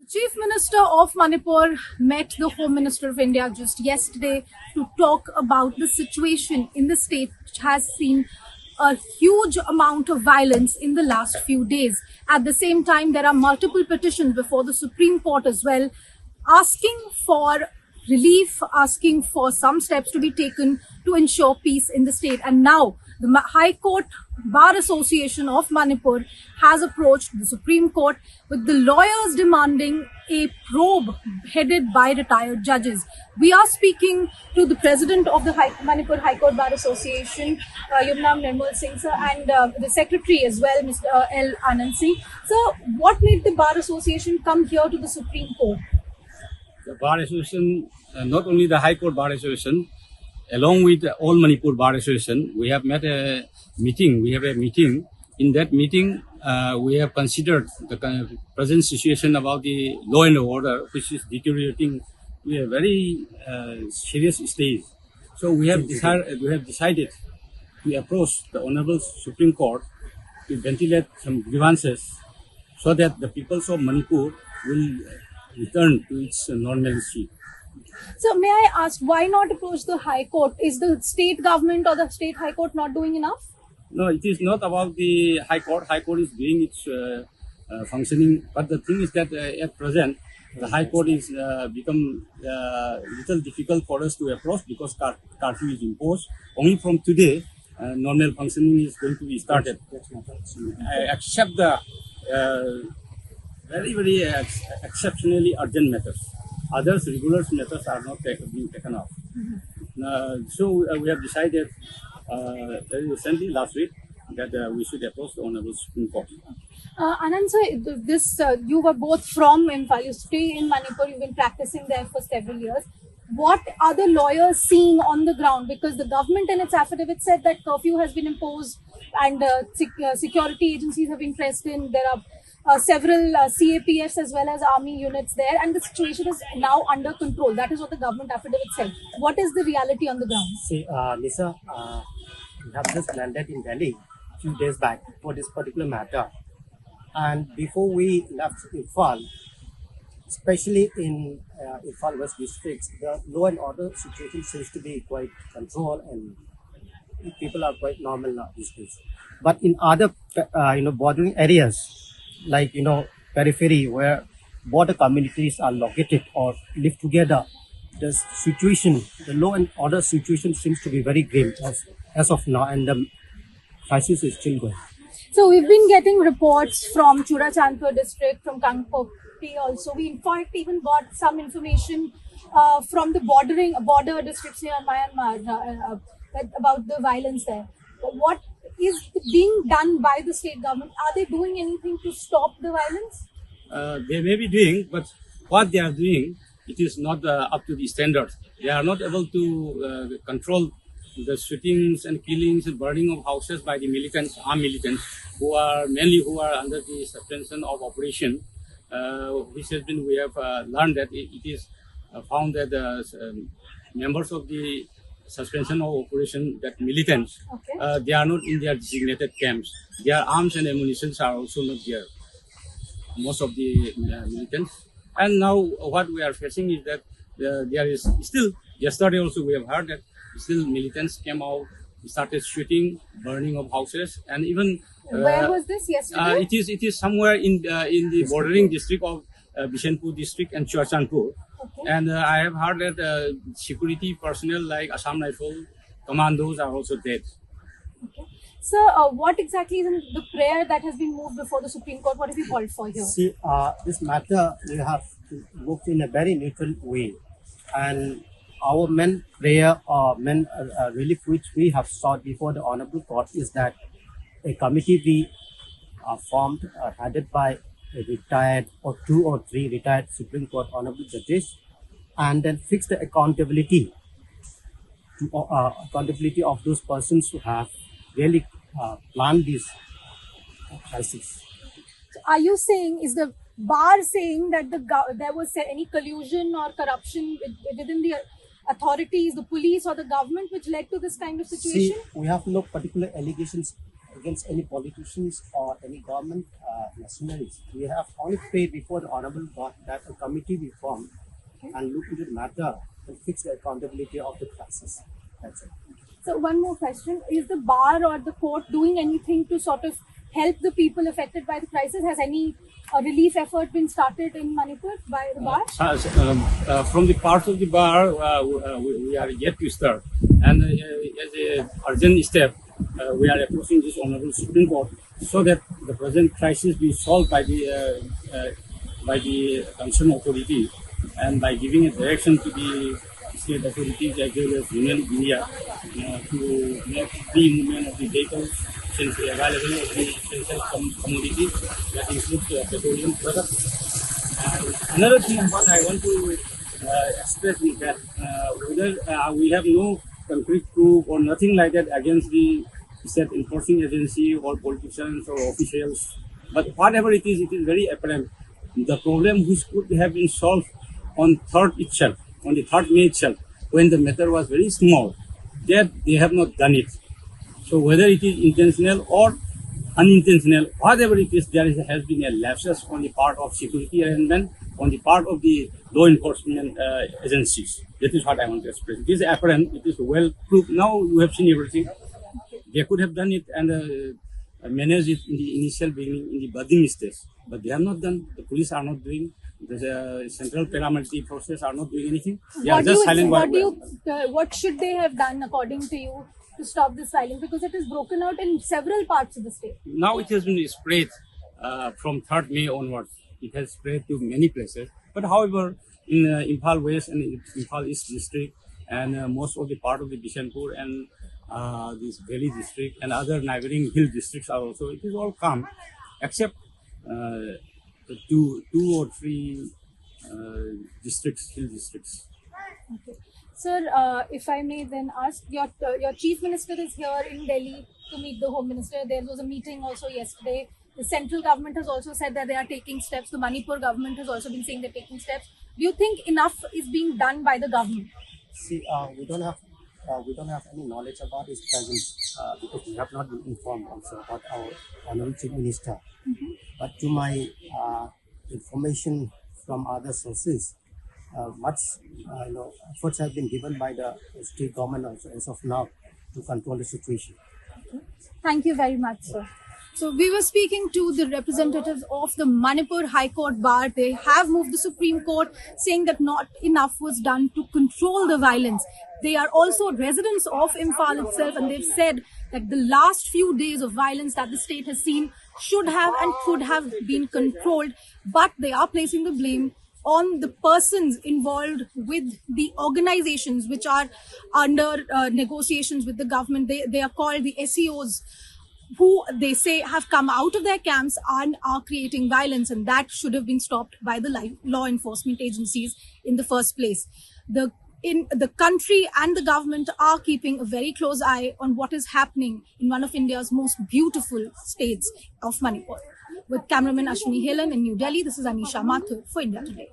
Chief Minister of Manipur met the Home Minister of India just yesterday to talk about the situation in the state, which has seen a huge amount of violence in the last few days. At the same time, there are multiple petitions before the Supreme Court as well, asking for relief, asking for some steps to be taken to ensure peace in the state. And now the High Court Bar Association of Manipur has approached the Supreme Court with the lawyers demanding a probe headed by retired judges. We are speaking to the president of the Manipur High Court Bar Association, Yumnam Nirmolchand, sir, and the secretary as well, Mr. L. Anand. So, what made the Bar Association come here to the Supreme Court? The Bar Association, not only the High Court Bar Association, along with all Manipur Bar Association, we have met a meeting. We have a meeting. In that meeting, we have considered the present situation about the law and order, which is deteriorating to a very serious stage. So we have decided to approach the Honorable Supreme Court to ventilate some grievances so that the peoples of Manipur will return to its normalcy. So may I ask, why not approach the High Court? Is the state government or the state High Court not doing enough? No, it is not about the High Court. High Court is doing its functioning. But the thing is that at present, the High Court is become little difficult for us to approach because curfew is imposed. Only from today, normal functioning is going to be started. Except the very exceptionally urgent matters. Others, regular matters are not being taken off. So we have decided very recently, last week, that we should approach the Honorable Supreme Court. Anand, sir, you were both from Imphal. You stay in Manipur. You've been practicing there for several years. What are the lawyers seeing on the ground? Because the government in its affidavit said that curfew has been imposed and security agencies have been pressed in. There are several CAPFs as well as army units there, and the situation is now under control. That is what the government affidavit said. What is the reality on the ground? See, Lisa, we have just landed in Delhi a few days back for this particular matter. And before we left Imphal, especially in Imphal West districts, the law and order situation seems to be quite controlled and people are quite normal now these days. But in other, bordering areas, like, periphery where border communities are located or live together, the situation, the law and order situation seems to be very grim as of now, and the crisis is still going. So we've been getting reports from Chandrachud district, from Kangpokpi also. We in fact even got some information from the border districts near Myanmar about the violence there. But what is being done by the state government? Are they doing anything to stop the violence? They may be doing, but what they are doing, it is not up to the standards. They are not able to control the shootings and killings and burning of houses by the militants, armed militants, who are under the suspension of operation, which has been, we have learned that it is found that members of the suspension of operation, that militants, they are not in their designated camps. Their arms and ammunition are also not there, most of the militants. And now what we are facing is that there is still, yesterday also we have heard that still militants came out, started shooting, burning of houses, and even where was this yesterday? It is somewhere in the bordering district of Bishanpur district and Chandrachud. And I have heard that security personnel like Assam Rifles, commandos are also dead. So, what exactly is in the prayer that has been moved before the Supreme Court? What have you called for here? See, this matter we have moved in a very neutral way, and our main prayer or main relief which we have sought before the Honorable Court is that a committee be formed, headed by a retired or 2 or 3 retired Supreme Court Honorable Judges, and then fix the accountability of those persons who have really planned this crisis. So are you saying, is the bar saying that there was any collusion or corruption within the authorities, the police or the government, which led to this kind of situation? See, we have no particular allegations against any politicians or any government machineries. We have only prayed before the Honorable God that a committee be formed and look into the matter and fix the accountability of the crisis. That's it. So one more question. Is the bar or the court doing anything to sort of help the people affected by the crisis? Has any relief effort been started in Manipur by the bar? From the part of the bar, we are yet to start. And as an urgent step, we are approaching this Honorable Supreme Court so that the present crisis be solved by the concerned authority and by giving a direction to the state authorities as well as Union of India to make free movement of the vehicles since the available of the essential commodities that include petroleum products. And another thing what I want to express is that whether we have no concrete proof or nothing like that against the state enforcing agency or politicians or officials, but whatever it is very apparent. The problem which could have been solved on the 3rd May itself, when the matter was very small, that they have not done it. So whether it is intentional or unintentional, whatever it is, has been a lapsus on the part of security arrangement, on the part of the law enforcement agencies. That is what I want to express. It is apparent, it is well proved. Now you have seen everything. They could have done it and managed it in the initial beginning, in the budding stage, but they have not done. The police are not doing. The central paramilitary forces are not doing anything. They are just silent. What should they have done according to you to stop this violence? Because it is broken out in several parts of the state. Now it has been spread from 3rd May onwards. It has spread to many places. But however, in Imphal West and Imphal East district and most of the part of the Bishanpur and this Delhi district and other neighboring hill districts are also, it is all calm, except two or three hill districts. Okay. Sir, if I may then ask, your chief minister is here in Delhi to meet the home minister. There was a meeting also yesterday. The central government has also said that they are taking steps. The Manipur government has also been saying they're taking steps. Do you think enough is being done by the government? See, we don't have any knowledge about his presence because we have not been informed also about our honorable chief minister. Mm-hmm. But to my information from other sources, much efforts have been given by the state government also as of now to control the situation. Okay. Thank you very much, sir. So we were speaking to the representatives of the Manipur High Court Bar. They have moved the Supreme Court, saying that not enough was done to control the violence. They are also residents of Imphal itself, and they've said that the last few days of violence that the state has seen should have and could have been controlled, but they are placing the blame on the persons involved with the organizations which are under negotiations with the government. They are called the SEOs, who they say have come out of their camps and are creating violence, and that should have been stopped by the law enforcement agencies in the first place. The country and the government are keeping a very close eye on what is happening in one of India's most beautiful states of Manipur. With cameraman Ashwini Helan in New Delhi, this is Aneesha Mathur for India Today.